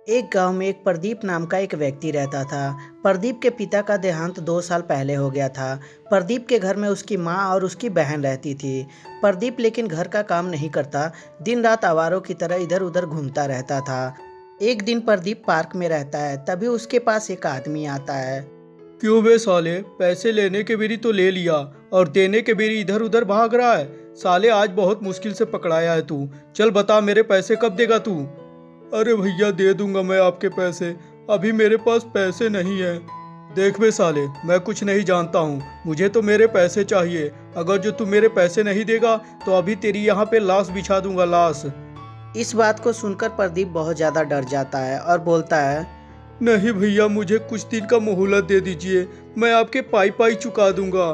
एक गांव में एक प्रदीप नाम का एक व्यक्ति रहता था। प्रदीप के पिता का देहांत 2 साल पहले हो गया था। प्रदीप के घर में उसकी माँ और उसकी बहन रहती थी। प्रदीप लेकिन घर का काम नहीं करता, दिन रात आवारों की तरह इधर उधर घूमता रहता था। एक दिन प्रदीप पार्क में रहता है, तभी उसके पास एक आदमी आता है। क्यों बे साले, पैसे लेने के बेरी तो ले लिया और देने के बेरी इधर उधर भाग रहा है। साले आज बहुत मुश्किल से पकड़ाया है तू। चल बता, मेरे पैसे कब देगा तू? अरे भैया दे दूंगा मैं आपके पैसे, अभी मेरे पास पैसे नहीं है। देख बे साले, मैं कुछ नहीं जानता हूँ, मुझे तो मेरे पैसे चाहिए। अगर जो तू मेरे पैसे नहीं देगा तो अभी तेरी यहाँ पे लाश बिछा दूंगा, लाश। इस बात को सुनकर प्रदीप बहुत ज़्यादा डर जाता है और बोलता है, नहीं भैया, मुझे कुछ दिन का मोहलत दे दीजिए, मैं आपके पाई पाई चुका दूंगा।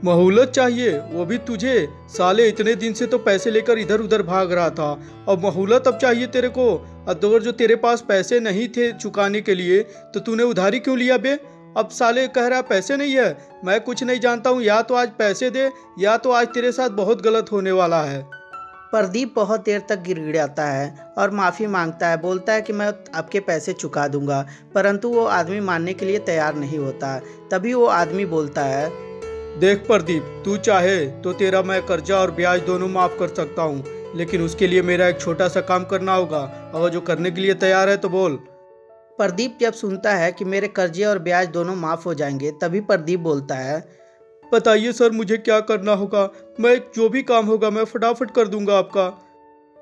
मोहलत चाहिए, वो भी तुझे? साले इतने दिन से तो पैसे लेकर इधर उधर भाग रहा था, और मोहलत अब चाहिए तेरे को? अगर जो तेरे पास पैसे नहीं थे चुकाने के लिए तो तूने उधारी क्यों लिया बे? अब साले कह रहा पैसे नहीं है। मैं कुछ नहीं जानता हूँ, या तो आज पैसे दे या तो आज तेरे साथ बहुत गलत होने वाला है। प्रदीप बहुत देर तक गिड़गिड़ाता है और माफ़ी मांगता है। बोलता है कि मैं आपके पैसे चुका दूंगा, परंतु वो आदमी मानने के लिए तैयार नहीं होता। तभी वो आदमी बोलता है, देख प्रदीप, तू चाहे तो तेरा मैं कर्जा और ब्याज दोनों माफ कर सकता हूँ, लेकिन उसके लिए मेरा एक छोटा सा काम करना होगा। अगर जो करने के लिए तैयार है तो बोल। प्रदीप जब सुनता है कि मेरे कर्जे और ब्याज दोनों माफ़ हो जाएंगे, तभी प्रदीप बोलता है, बताइए सर, मुझे क्या करना होगा? मैं जो भी काम होगा मैं फटाफट कर दूंगा आपका।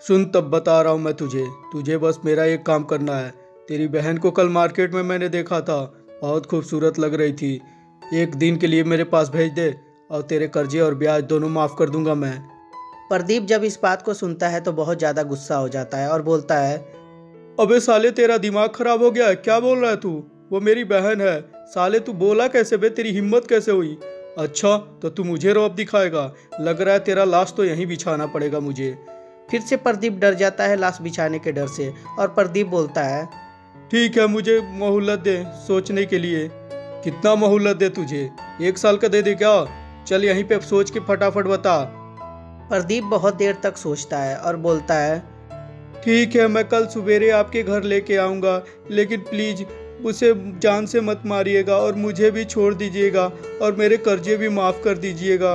सुन, तब बता रहा हूँ मैं तुझे। तुझे बस मेरा एक काम करना है। तेरी बहन को कल मार्केट में मैंने देखा था, बहुत खूबसूरत लग रही थी। एक दिन के लिए मेरे पास भेज दे और तेरे कर्जे और ब्याज दोनों माफ़ कर दूंगा मैं। प्रदीप जब इस बात को सुनता है तो बहुत ज़्यादा गुस्सा हो जाता है और बोलता है, अबे साले, तेरा दिमाग खराब हो गया है? क्या बोल रहा है तू? वो मेरी बहन है। साले तू बोला कैसे बे? तेरी हिम्मत कैसे हुई? अच्छा, तो तू मुझे रौब दिखाएगा? लग रहा है तेरा लाश तो यहीं बिछाना पड़ेगा मुझे। फिर से प्रदीप डर जाता है लाश बिछाने के डर से, और प्रदीप बोलता है, ठीक है, मुझे मोहलत दे सोचने के लिए। कितना मोहलत दे तुझे? 1 साल का दे दे क्या? चल यहीं पे सोच के फटाफट बता। प्रदीप बहुत देर तक सोचता है और बोलता है, ठीक है, मैं कल सवेरे आपके घर लेके आऊँगा, लेकिन प्लीज़ उसे जान से मत मारिएगा और मुझे भी छोड़ दीजिएगा और मेरे कर्जे भी माफ़ कर दीजिएगा।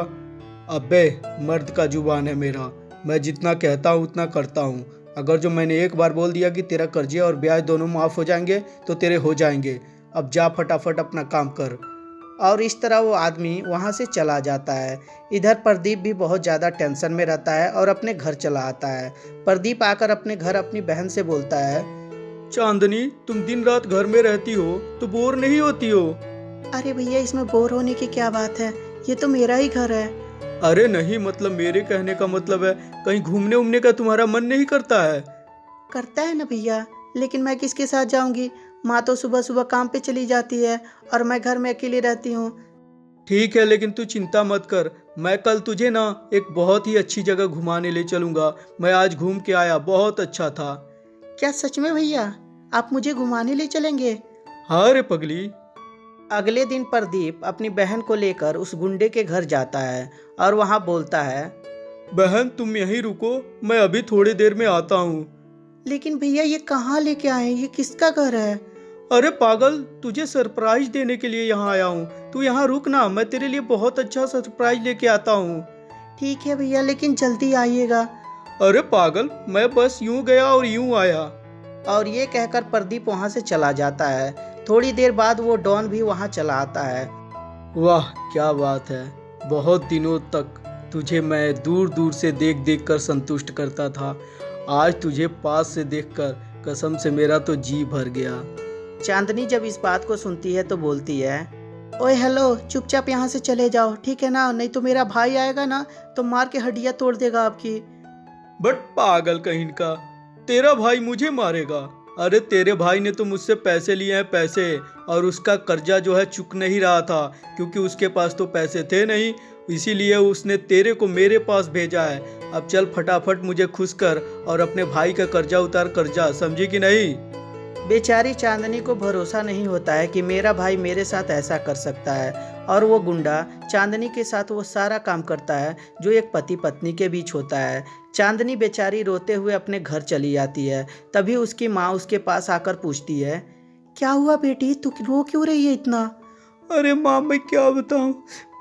अबे, मर्द का जुबान है मेरा, मैं जितना कहता हूँ उतना करता हूँ। अगर जो मैंने एक बार बोल दिया कि तेरा कर्जे और ब्याज दोनों माफ़ हो जाएंगे तो तेरे हो जाएंगे। अब जा फटाफट अपना काम कर। और इस तरह वो आदमी वहाँ से चला जाता है। इधर प्रदीप भी बहुत ज़्यादा टेंशन में रहता है और अपने घर चला आता है। प्रदीप आकर अपने घर अपनी बहन से बोलता है, चांदनी, तुम दिन रात घर में रहती हो तो बोर नहीं होती हो? अरे भैया, इसमें बोर होने की क्या बात है, ये तो मेरा ही घर है। अरे नहीं, मतलब मेरे कहने का मतलब है, कहीं घूमने उमने का तुम्हारा मन नहीं करता है? करता है ना भैया, लेकिन मैं किसके साथ जाऊंगी? माँ तो सुबह सुबह काम पे चली जाती है और मैं घर में अकेली रहती हूँ। ठीक है, लेकिन तू चिंता मत कर, मैं कल तुझे ना एक बहुत ही अच्छी जगह घुमाने ले चलूंगा। मैं आज घूम के आया, बहुत अच्छा था। क्या सच में भैया? आप मुझे घुमाने ले चलेंगे? हाँ रे पगली। अगले दिन प्रदीप अपनी बहन को लेकर उस गुंडे के घर जाता है और वहाँ बोलता है, बहन तुम यहीं रुको, मैं अभी थोड़ी देर में आता हूँ। लेकिन भैया ये कहाँ लेके आए? ये किसका घर है? अरे पागल, तुझे सरप्राइज देने के लिए यहाँ आया हूँ। तू यहाँ रुक ना, मैं तेरे लिए बहुत अच्छा सरप्राइज लेके आता हूँ। ठीक है भैया, लेकिन जल्दी आइएगा। अरे पागल, मैं बस यूं गया और यूं आया। और ये कहकर प्रदीप वहाँ से चला जाता है। थोड़ी देर बाद वो डॉन भी वहाँ चला आता है। वाह क्या बात है, बहुत दिनों तक तुझे मैं दूर दूर से देख देख कर संतुष्ट करता था। आज तुझे पास से देखकर कसम से मेरा तो जी भर गया। चांदनी जब इस बात को सुनती है तो बोलती है, ओए हेलो, चुपचाप यहाँ से चले जाओ, ठीक है ना? नहीं तो मेरा भाई आएगा ना तो मार के हड्डियाँ तोड़ देगा आपकी। बट पागल कहीं का, तेरा भाई मुझे मारेगा? अरे तेरे भाई ने तो मुझसे पैसे लिए हैं, पैसे, और उसका कर्जा जो है चुक नहीं रहा था, क्योंकि उसके पास तो पैसे थे नहीं, इसीलिए उसने तेरे को मेरे पास भेजा है। अब चल फटाफट मुझे खुश कर और अपने भाई का कर्जा उतार, कर्जा, समझी कि नहीं? बेचारी चांदनी को भरोसा नहीं होता है कि मेरा भाई मेरे साथ ऐसा कर सकता है, और वो गुंडा चांदनी के साथ वो सारा काम करता है जो एक पति पत्नी के बीच होता है। चांदनी बेचारी रोते हुए अपने घर चली जाती है। तभी उसकी माँ उसके पास आकर पूछती है, क्या हुआ बेटी, तू रो क्यों रही है इतना? अरे माँ, मैं क्या बताऊँ,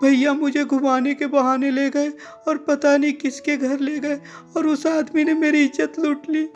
भैया मुझे घुमाने के बहाने ले गए और पता नहीं किसके घर ले गए और उस आदमी ने मेरी इज्जत लूट ली।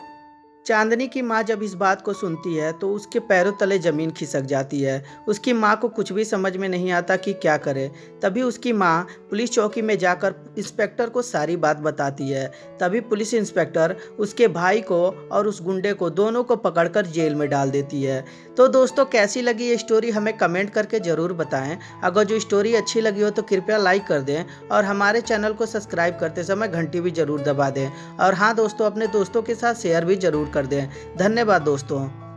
चांदनी की माँ जब इस बात को सुनती है तो उसके पैरों तले जमीन खिसक जाती है। उसकी माँ को कुछ भी समझ में नहीं आता कि क्या करे। तभी उसकी माँ पुलिस चौकी में जाकर इंस्पेक्टर को सारी बात बताती है। तभी पुलिस इंस्पेक्टर उसके भाई को और उस गुंडे को दोनों को पकड़कर जेल में डाल देती है। तो दोस्तों, कैसी लगी ये स्टोरी हमें कमेंट करके ज़रूर बताएं। अगर जो स्टोरी अच्छी लगी हो तो कृपया लाइक कर दें और हमारे चैनल को सब्सक्राइब करते समय घंटी भी ज़रूर दबा दें। और हाँ दोस्तों, अपने दोस्तों के साथ शेयर भी ज़रूर कर दें। धन्यवाद दोस्तों।